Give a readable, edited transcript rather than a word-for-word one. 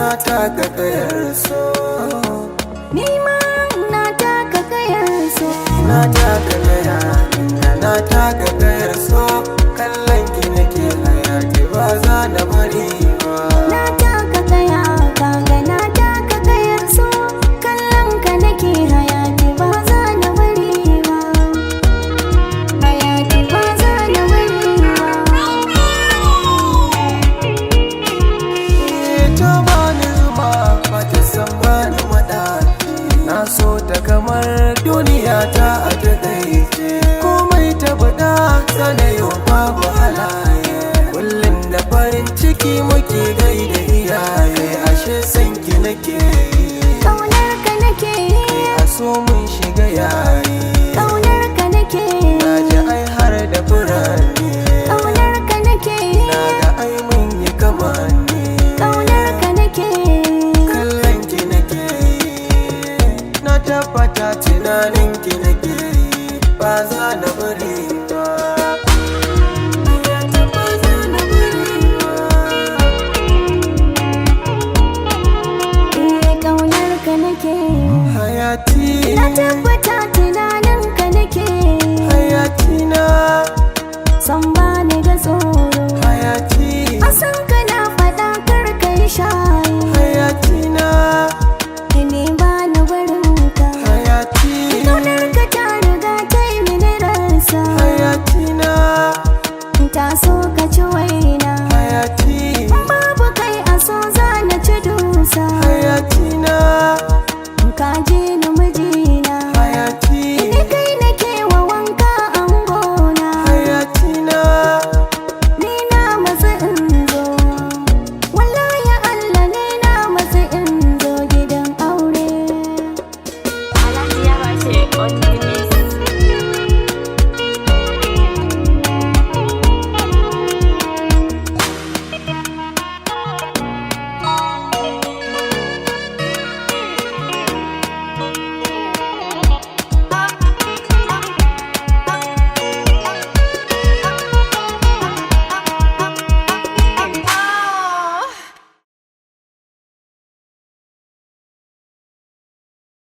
na taka kayar so. Ni ma na taka kayar so. Na taka kaya, na taka kayar so. Kallon ki nake hayati ba za na bari ba. Na taka kaya, kaga na taka kayar so. Kallon ka nake hayati ba za na bari ba. Hayati ba za na bari ba. Ta bani zuma ba ta san bani madadi. Na so ta kamar duniya ta a takaice. Komai ta faɗa sanayin babu halaye. Kullum da farin ciki muke gaida iyaye. Ashe sanki nake yi, Ƙaunar ka nake yi, a so mun shiga yayi. ƙaunar ka nake yi, Na ji ai har da furanni, ƙaunar ka nake yi, na ga ai mun yi kamanni. ƙaunar ka nake yi. Kallon ki nake yi, na tabbata tunanin ki nake yi. Ba za na bari ba. Ba za na bari ba. Ƙaunar ka nake yi, Hayati, na tabbata tunanin ka nake yi. hayati na. San